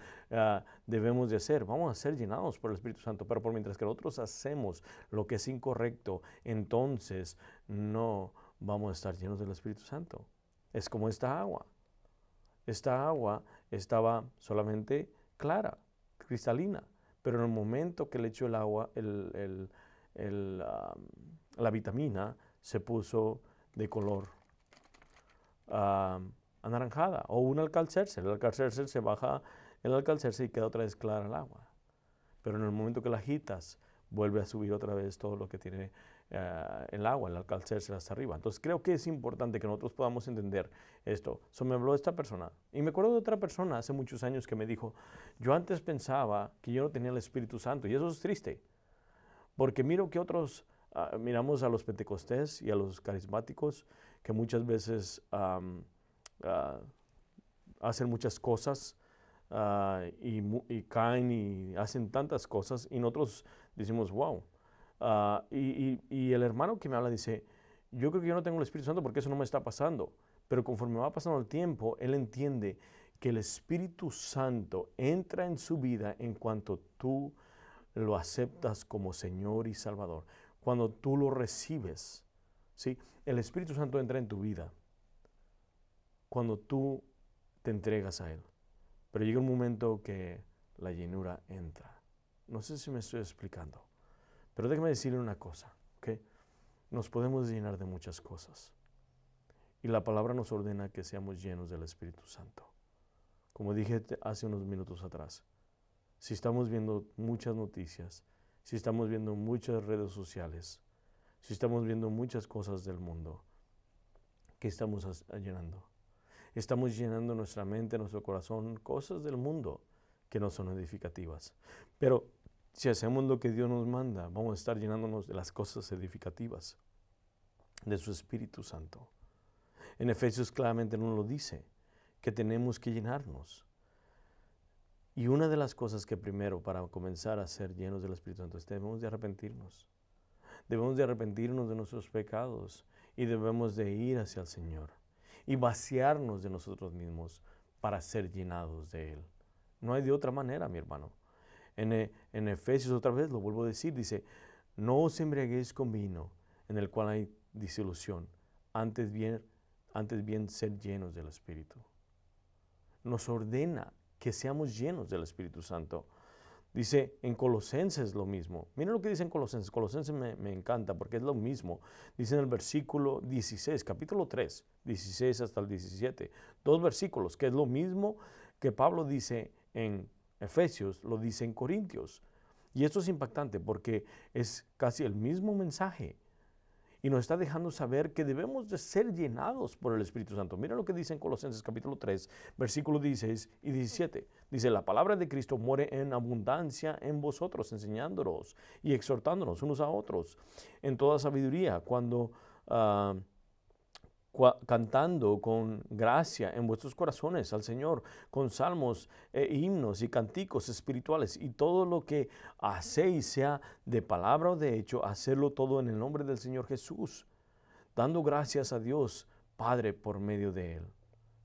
debemos de hacer, vamos a ser llenados por el Espíritu Santo. Pero por mientras que nosotros hacemos lo que es incorrecto, entonces no vamos a estar llenos del Espíritu Santo. Es como esta agua. Esta agua estaba solamente clara, cristalina, pero en el momento que le echó el agua, la vitamina se puso de color anaranjada, o un alcalcercer. El alcalcercer se baja el alcalcercer y queda otra vez clara el agua. Pero en el momento que la agitas, vuelve a subir otra vez todo lo que tiene el agua, el alcalcercer hasta arriba. Entonces creo que es importante que nosotros podamos entender esto. Me habló esta persona. Y me acuerdo de otra persona hace muchos años que me dijo, yo antes pensaba que yo no tenía el Espíritu Santo. Y eso es triste. Porque miro que otros... miramos a los pentecostés y a los carismáticos que muchas veces hacen muchas cosas y caen y hacen tantas cosas y nosotros decimos, wow. Y el hermano que me habla dice, yo creo que yo no tengo el Espíritu Santo porque eso no me está pasando. Pero conforme va pasando el tiempo, él entiende que el Espíritu Santo entra en su vida en cuanto tú lo aceptas como Señor y Salvador. Cuando tú lo recibes, ¿sí? El Espíritu Santo entra en tu vida cuando tú te entregas a Él. Pero llega un momento que la llenura entra. No sé si me estoy explicando, pero déjame decirle una cosa, ¿ok? Nos podemos llenar de muchas cosas. Y la palabra nos ordena que seamos llenos del Espíritu Santo. Como dije hace unos minutos atrás, si estamos viendo muchas noticias, si estamos viendo muchas redes sociales, si estamos viendo muchas cosas del mundo, ¿qué estamos llenando? Estamos llenando nuestra mente, nuestro corazón, cosas del mundo que no son edificativas. Pero si hacemos lo que Dios nos manda, vamos a estar llenándonos de las cosas edificativas, de su Espíritu Santo. En Efesios claramente nos lo dice, que tenemos que llenarnos. Y una de las cosas que primero, para comenzar a ser llenos del Espíritu Santo, es debemos de arrepentirnos. Debemos de arrepentirnos de nuestros pecados y debemos de ir hacia el Señor y vaciarnos de nosotros mismos para ser llenados de Él. No hay de otra manera, mi hermano. En Efesios, otra vez lo vuelvo a decir, dice, no os embriaguéis con vino, en el cual hay disolución, antes bien ser llenos del Espíritu. Nos ordena que seamos llenos del Espíritu Santo. Dice en Colosenses lo mismo. Miren lo que dice en Colosenses. Colosenses me encanta porque es lo mismo. Dice en el versículo 16, capítulo 3, 16 hasta el 17. 2 versículos, que es lo mismo que Pablo dice en Efesios, lo dice en Corintios. Y esto es impactante porque es casi el mismo mensaje. Y nos está dejando saber que debemos de ser llenados por el Espíritu Santo. Mira lo que dice en Colosenses capítulo 3, versículos 16 y 17. Dice, la palabra de Cristo more en abundancia en vosotros, enseñándonos y exhortándonos unos a otros en toda sabiduría, cantando con gracia en vuestros corazones al Señor, con salmos, himnos y cánticos espirituales, y todo lo que hacéis, sea de palabra o de hecho, hacerlo todo en el nombre del Señor Jesús, dando gracias a Dios Padre por medio de Él.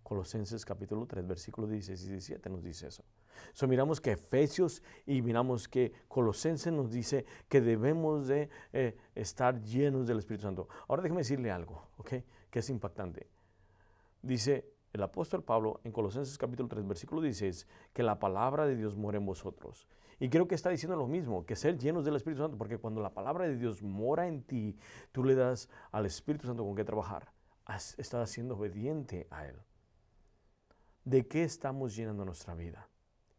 Colosenses capítulo 3, versículos 16 y 17 nos dice eso. Miramos que Efesios y miramos que Colosenses nos dice que debemos de estar llenos del Espíritu Santo. Ahora déjeme decirle algo, ¿ok? Que es impactante. Dice el apóstol Pablo en Colosenses capítulo 3, versículo 16, que la palabra de Dios mora en vosotros. Y creo que está diciendo lo mismo, que ser llenos del Espíritu Santo, porque cuando la palabra de Dios mora en ti, tú le das al Espíritu Santo con qué trabajar. Estás siendo obediente a Él. ¿De qué estamos llenando nuestra vida?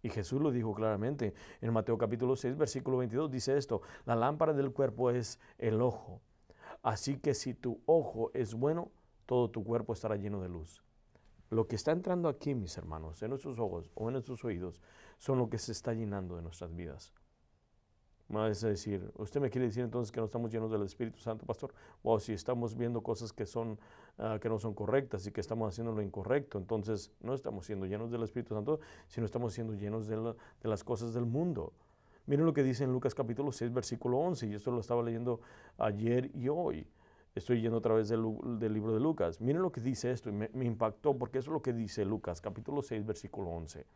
Y Jesús lo dijo claramente en Mateo capítulo 6, versículo 22, dice esto, la lámpara del cuerpo es el ojo. Así que si tu ojo es bueno, todo tu cuerpo estará lleno de luz. Lo que está entrando aquí, mis hermanos, en nuestros ojos o en nuestros oídos, son lo que se está llenando de nuestras vidas. Es decir, ¿usted me quiere decir entonces que no estamos llenos del Espíritu Santo, pastor? O si estamos viendo cosas que no son correctas y que estamos haciendo lo incorrecto, entonces no estamos siendo llenos del Espíritu Santo, sino estamos siendo llenos de las cosas del mundo. Miren lo que dice en Lucas capítulo 6, versículo 11, y esto lo estaba leyendo ayer y hoy. Estoy yendo a través del libro de Lucas. Miren lo que dice esto, y me impactó porque eso es lo que dice Lucas capítulo 6, versículo 11.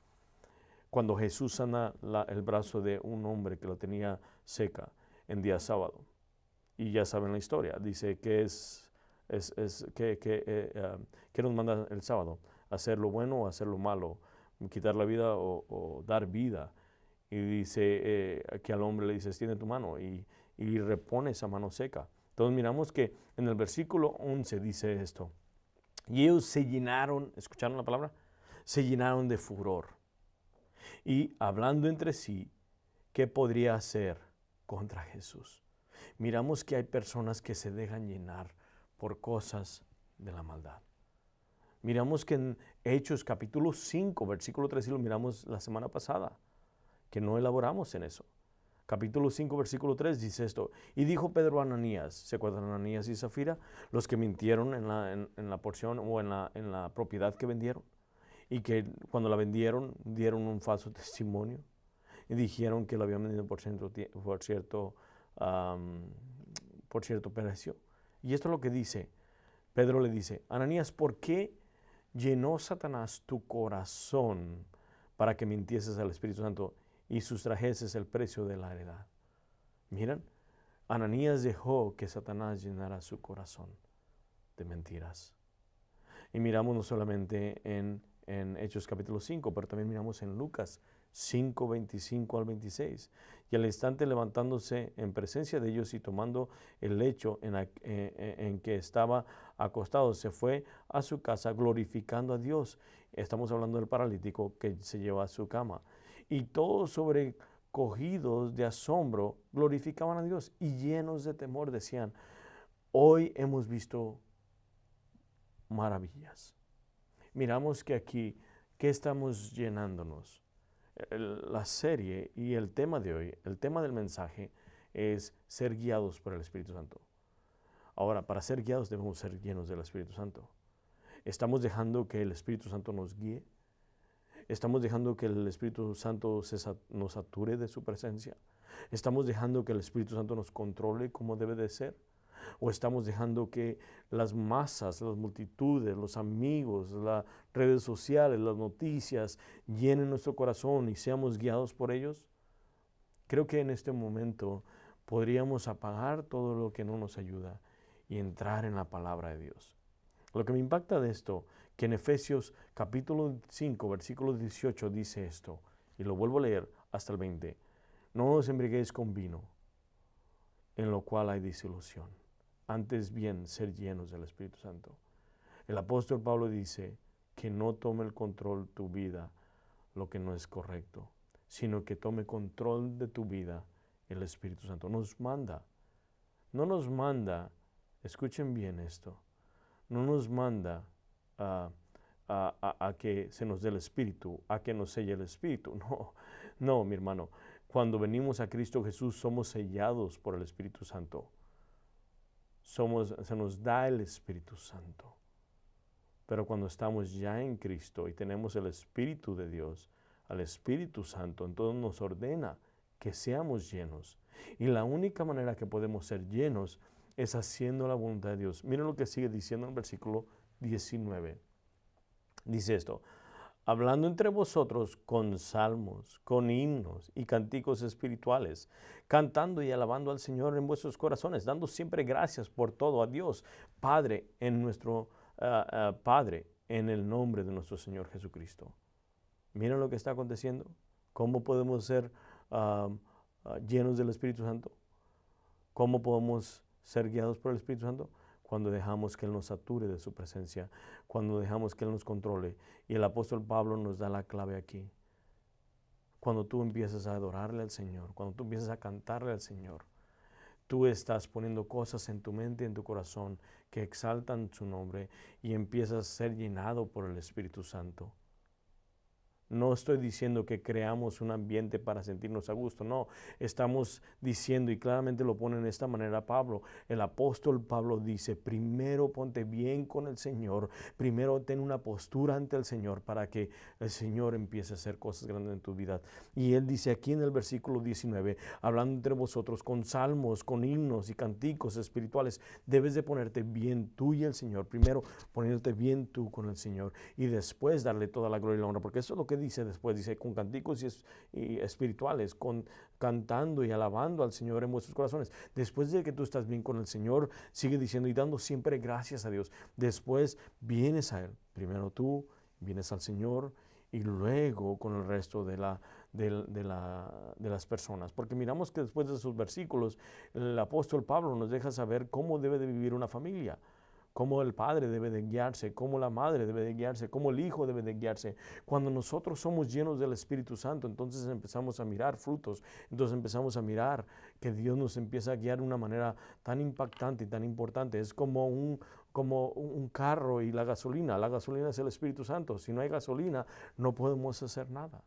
Cuando Jesús sana el brazo de un hombre que lo tenía seca en día sábado. Y ya saben la historia. Dice que ¿qué nos manda el sábado? ¿Hacer lo bueno o hacer lo malo? ¿Quitar la vida o dar vida? Y dice que al hombre le dice, extiende tu mano y repone esa mano seca. Entonces miramos que en el versículo 11 dice esto. Y ellos se llenaron, ¿escucharon la palabra? Se llenaron de furor. Y hablando entre sí, ¿qué podría hacer contra Jesús? Miramos que hay personas que se dejan llenar por cosas de la maldad. Miramos que en Hechos capítulo 5, versículo 3, y lo miramos la semana pasada, que no elaboramos en eso. Capítulo 5, versículo 3 dice esto. Y dijo Pedro a Ananías, ¿se acuerdan de Ananías y Zafira? Los que mintieron en la porción o en la propiedad que vendieron. y que cuando la vendieron, dieron un falso testimonio y dijeron que lo habían vendido por cierto precio. Y esto es lo que dice, Pedro le dice, Ananías, ¿por qué llenó Satanás tu corazón para que mintieses al Espíritu Santo y sustrajeses el precio de la heredad? Miren, Ananías dejó que Satanás llenara su corazón de mentiras. Y miramos no solamente en Hechos capítulo 5, pero también miramos en Lucas 5, 25 al 26. Y al instante levantándose en presencia de ellos y tomando el lecho en que estaba acostado, se fue a su casa glorificando a Dios. Estamos hablando del paralítico que se lleva a su cama. Y todos sobrecogidos de asombro glorificaban a Dios y llenos de temor decían, hoy hemos visto maravillas. Miramos que aquí, ¿qué estamos llenándonos? La serie y el tema de hoy, el tema del mensaje es ser guiados por el Espíritu Santo. Ahora, para ser guiados debemos ser llenos del Espíritu Santo. ¿Estamos dejando que el Espíritu Santo nos guíe? ¿Estamos dejando que el Espíritu Santo nos sature de su presencia? ¿Estamos dejando que el Espíritu Santo nos controle como debe de ser? ¿O estamos dejando que las masas, las multitudes, los amigos, las redes sociales, las noticias llenen nuestro corazón y seamos guiados por ellos? Creo que en este momento podríamos apagar todo lo que no nos ayuda y entrar en la palabra de Dios. Lo que me impacta de esto, que en Efesios capítulo 5, versículo 18 dice esto, y lo vuelvo a leer hasta el 20. No os embriaguéis con vino, en lo cual hay disolución. Antes bien, ser llenos del Espíritu Santo. El apóstol Pablo dice que no tome el control de tu vida lo que no es correcto, sino que tome control de tu vida el Espíritu Santo. No nos manda, escuchen bien esto, no nos manda a que se nos dé el Espíritu, a que nos selle el Espíritu. No, mi hermano. Cuando venimos a Cristo Jesús somos sellados por el Espíritu Santo. Se nos da el Espíritu Santo. Pero cuando estamos ya en Cristo y tenemos el Espíritu de Dios, al Espíritu Santo, entonces nos ordena que seamos llenos. Y la única manera que podemos ser llenos es haciendo la voluntad de Dios. Miren lo que sigue diciendo en el versículo 19. Dice esto, hablando entre vosotros con salmos, con himnos y cánticos espirituales, cantando y alabando al Señor en vuestros corazones, dando siempre gracias por todo a Dios, Padre, Padre, en el nombre de nuestro Señor Jesucristo. Miren lo que está aconteciendo. ¿Cómo podemos ser llenos del Espíritu Santo? ¿Cómo podemos ser guiados por el Espíritu Santo? Cuando dejamos que Él nos sature de su presencia, cuando dejamos que Él nos controle. Y el apóstol Pablo nos da la clave aquí. Cuando tú empiezas a adorarle al Señor, cuando tú empiezas a cantarle al Señor, tú estás poniendo cosas en tu mente y en tu corazón que exaltan su nombre y empiezas a ser llenado por el Espíritu Santo. No estoy diciendo que creamos un ambiente para sentirnos a gusto, no. Estamos diciendo, y claramente lo pone en esta manera Pablo, el apóstol Pablo dice, primero ponte bien con el Señor, primero ten una postura ante el Señor para que el Señor empiece a hacer cosas grandes en tu vida. Y él dice aquí en el versículo 19, hablando entre vosotros con salmos, con himnos y canticos espirituales, debes de ponerte bien tú y el Señor, primero ponerte bien tú con el Señor y después darle toda la gloria y la honra, porque eso es lo que dice después, dice con cánticos y espirituales, cantando y alabando al Señor en vuestros corazones. Después de que tú estás bien con el Señor, sigue diciendo y dando siempre gracias a Dios. Después vienes a Él, primero tú vienes al Señor y luego con el resto de las personas. Porque miramos que después de esos versículos, el apóstol Pablo nos deja saber cómo debe de vivir una familia. Cómo el padre debe de guiarse, cómo la madre debe de guiarse, cómo el hijo debe de guiarse. Cuando nosotros somos llenos del Espíritu Santo, entonces empezamos a mirar frutos, entonces empezamos a mirar que Dios nos empieza a guiar de una manera tan impactante y tan importante. Es como un carro y la gasolina es el Espíritu Santo. Si no hay gasolina, no podemos hacer nada.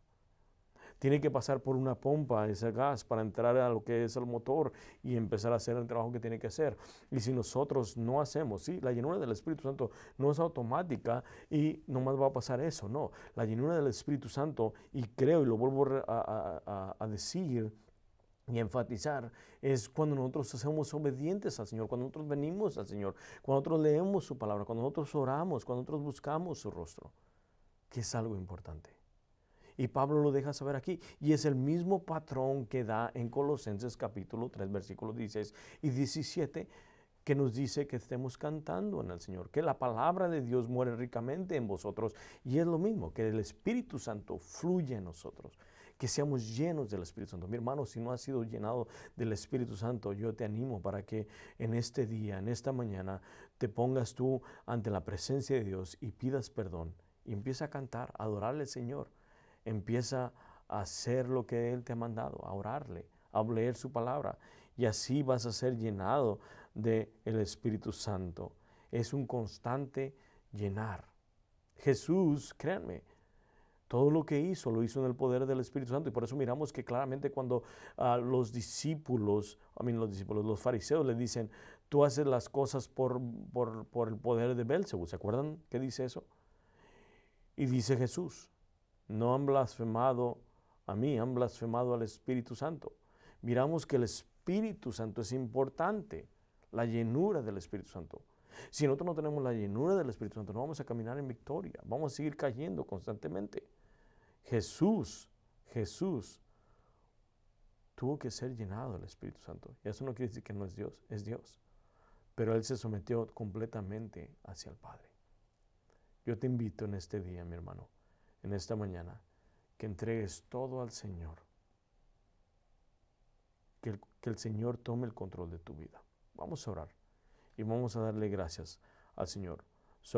Tiene que pasar por una pompa ese gas para entrar a lo que es el motor y empezar a hacer el trabajo que tiene que hacer. Y si nosotros no hacemos, sí, la llenura del Espíritu Santo no es automática y nomás va a pasar eso, no. La llenura del Espíritu Santo, y creo y lo vuelvo a decir y enfatizar, es cuando nosotros hacemos obedientes al Señor, cuando nosotros venimos al Señor, cuando nosotros leemos su palabra, cuando nosotros oramos, cuando nosotros buscamos su rostro, que es algo importante. Y Pablo lo deja saber aquí, y es el mismo patrón que da en Colosenses capítulo 3, versículos 16 y 17, que nos dice que estemos cantando en el Señor, que la palabra de Dios muere ricamente en vosotros, y es lo mismo, que el Espíritu Santo fluye en nosotros, que seamos llenos del Espíritu Santo. Mi hermano, si no has sido llenado del Espíritu Santo, yo te animo para que en este día, en esta mañana, te pongas tú ante la presencia de Dios y pidas perdón, y empieza a cantar, a adorarle al Señor, empieza a hacer lo que Él te ha mandado, a orarle, a leer su palabra, y así vas a ser llenado del Espíritu Santo. Es un constante llenar. Jesús, créanme, todo lo que hizo, lo hizo en el poder del Espíritu Santo. Y por eso miramos que claramente cuando los fariseos le dicen, tú haces las cosas por el poder de Belcebú. ¿Se acuerdan qué dice eso? Y dice Jesús, no han blasfemado a mí, han blasfemado al Espíritu Santo. Miramos que el Espíritu Santo es importante, la llenura del Espíritu Santo. Si nosotros no tenemos la llenura del Espíritu Santo, no vamos a caminar en victoria, vamos a seguir cayendo constantemente. Jesús tuvo que ser llenado del Espíritu Santo. Y eso no quiere decir que no es Dios, es Dios. Pero Él se sometió completamente hacia el Padre. Yo te invito en este día, mi hermano, en esta mañana, que entregues todo al Señor. Que el Señor tome el control de tu vida. Vamos a orar y vamos a darle gracias al Señor.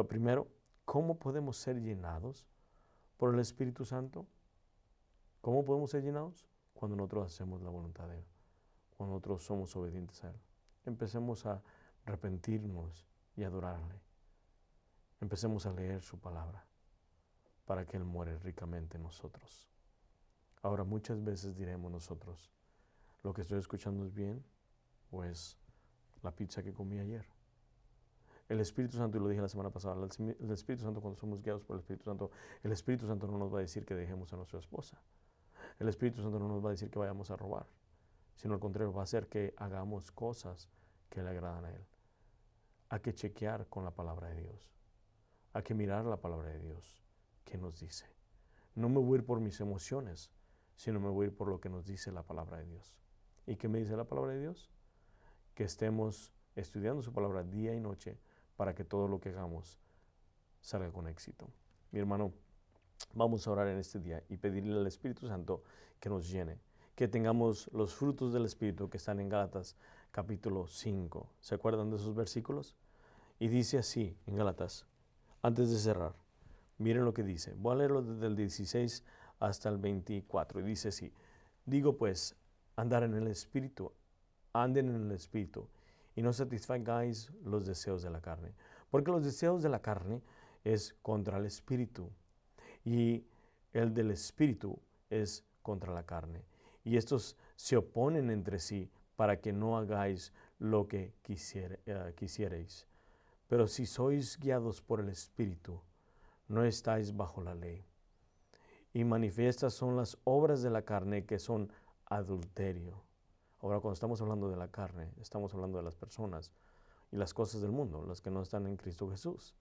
Primero, ¿cómo podemos ser llenados por el Espíritu Santo? ¿Cómo podemos ser llenados? Cuando nosotros hacemos la voluntad de Él, cuando nosotros somos obedientes a Él. Empecemos a arrepentirnos y adorarle. Empecemos a leer su palabra para que Él muere ricamente en nosotros. Ahora, muchas veces diremos nosotros, ¿lo que estoy escuchando es bien o es la pizza que comí ayer? El Espíritu Santo, y lo dije la semana pasada, el Espíritu Santo, cuando somos guiados por el Espíritu Santo, el Espíritu Santo no nos va a decir que dejemos a nuestra esposa. El Espíritu Santo no nos va a decir que vayamos a robar, sino al contrario, va a hacer que hagamos cosas que le agradan a Él. Hay que chequear con la palabra de Dios. Hay que mirar la palabra de Dios. ¿Qué nos dice? No me voy a ir por mis emociones, sino me voy a ir por lo que nos dice la palabra de Dios. ¿Y qué me dice la palabra de Dios? Que estemos estudiando su palabra día y noche para que todo lo que hagamos salga con éxito. Mi hermano, vamos a orar en este día y pedirle al Espíritu Santo que nos llene, que tengamos los frutos del Espíritu que están en Gálatas capítulo 5. ¿Se acuerdan de esos versículos? Y dice así en Gálatas, antes de cerrar, miren lo que dice. Voy a leerlo desde el 16 hasta el 24. Y dice así, digo pues, andar en el Espíritu, anden en el Espíritu, y no satisfagáis los deseos de la carne. Porque los deseos de la carne es contra el Espíritu, y el del Espíritu es contra la carne. Y estos se oponen entre sí para que no hagáis lo que quisierais. Pero si sois guiados por el Espíritu, no estáis bajo la ley. Y manifiestas son las obras de la carne, que son adulterio. Ahora, cuando estamos hablando de la carne, estamos hablando de las personas y las cosas del mundo, las que no están en Cristo Jesús.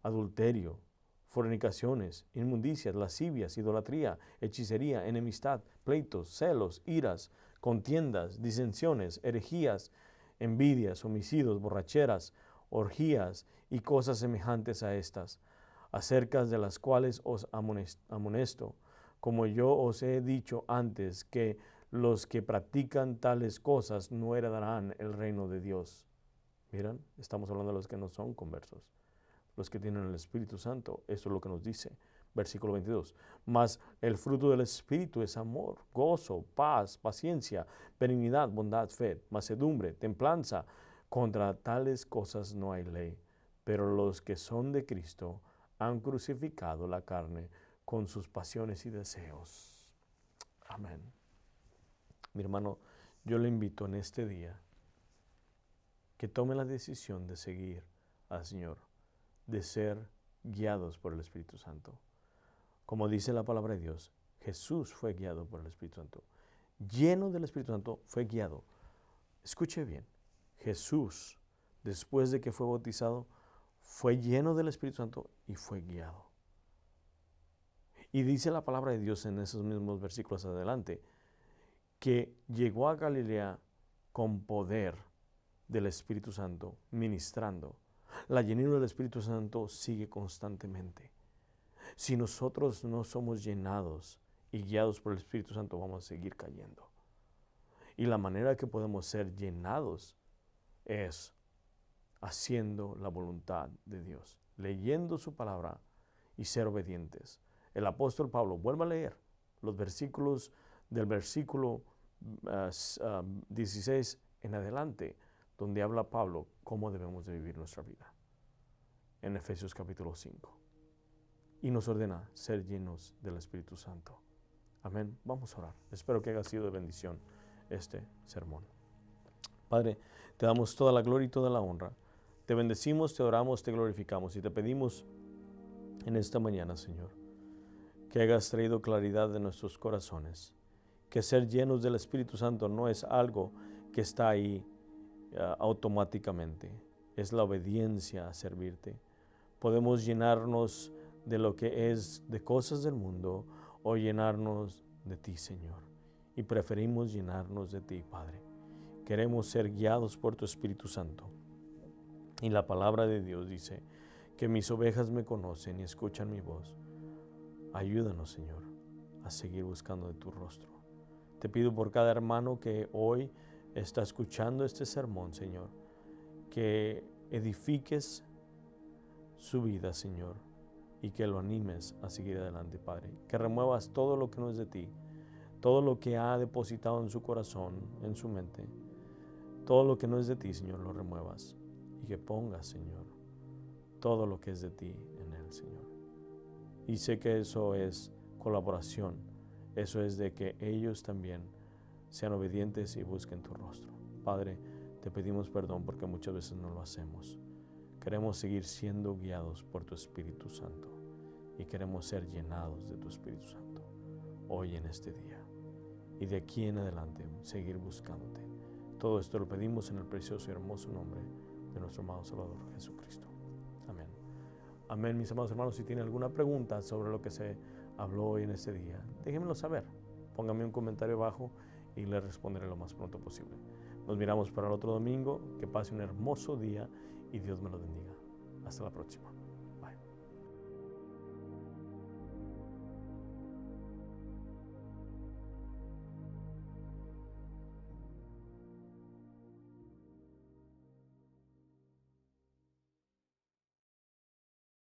Adulterio, fornicaciones, inmundicias, lascivias, idolatría, hechicería, enemistad, pleitos, celos, iras, contiendas, disensiones, herejías, envidias, homicidios, borracheras, orgías y cosas semejantes a estas, acerca de las cuales os amonesto, como yo os he dicho antes, que los que practican tales cosas no heredarán el reino de Dios. Miren, estamos hablando de los que no son conversos, los que tienen el Espíritu Santo. Eso es lo que nos dice, versículo 22. Mas el fruto del Espíritu es amor, gozo, paz, paciencia, benignidad, bondad, fe, mansedumbre, templanza. Contra tales cosas no hay ley. Pero los que son de Cristo han crucificado la carne con sus pasiones y deseos. Amén. Mi hermano, yo le invito en este día que tome la decisión de seguir al Señor, de ser guiados por el Espíritu Santo. Como dice la palabra de Dios, Jesús fue guiado por el Espíritu Santo. Lleno del Espíritu Santo, fue guiado. Escuche bien, Jesús, después de que fue bautizado, fue lleno del Espíritu Santo y fue guiado. Y dice la palabra de Dios en esos mismos versículos adelante, que llegó a Galilea con poder del Espíritu Santo, ministrando. La llenura del Espíritu Santo sigue constantemente. Si nosotros no somos llenados y guiados por el Espíritu Santo, vamos a seguir cayendo. Y la manera que podemos ser llenados es haciendo la voluntad de Dios, leyendo su palabra y ser obedientes. El apóstol Pablo, vuelva a leer los versículos del versículo 16 en adelante, donde habla Pablo cómo debemos de vivir nuestra vida. En Efesios capítulo 5. Y nos ordena ser llenos del Espíritu Santo. Amén. Vamos a orar. Espero que haya sido de bendición este sermón. Padre, te damos toda la gloria y toda la honra. Te bendecimos, te oramos, te glorificamos y te pedimos en esta mañana, Señor, que hagas traído claridad de nuestros corazones, que ser llenos del Espíritu Santo no es algo que está ahí automáticamente, es la obediencia a servirte. Podemos llenarnos de lo que es de cosas del mundo o llenarnos de ti, Señor, y preferimos llenarnos de ti, Padre. Queremos ser guiados por tu Espíritu Santo. Y la palabra de Dios dice que mis ovejas me conocen y escuchan mi voz. Ayúdanos, Señor, a seguir buscando de tu rostro. Te pido por cada hermano que hoy está escuchando este sermón, Señor, que edifiques su vida, Señor, y que lo animes a seguir adelante, Padre. Que remuevas todo lo que no es de ti, todo lo que ha depositado en su corazón, en su mente, todo lo que no es de ti, Señor, lo remuevas, y que pongas, Señor, todo lo que es de ti en él, Señor. Y sé que eso es colaboración, eso es de que ellos también sean obedientes y busquen tu rostro. Padre, te pedimos perdón porque muchas veces no lo hacemos. Queremos seguir siendo guiados por tu Espíritu Santo y queremos ser llenados de tu Espíritu Santo hoy en este día. Y de aquí en adelante seguir buscándote. Todo esto lo pedimos en el precioso y hermoso nombre de nuestro amado Salvador Jesucristo. Amén. Amén, mis amados hermanos. Si tienen alguna pregunta sobre lo que se habló hoy en este día, déjenmelo saber. Pónganme un comentario abajo y les responderé lo más pronto posible. Nos miramos para el otro domingo. Que pase un hermoso día y Dios me lo bendiga. Hasta la próxima.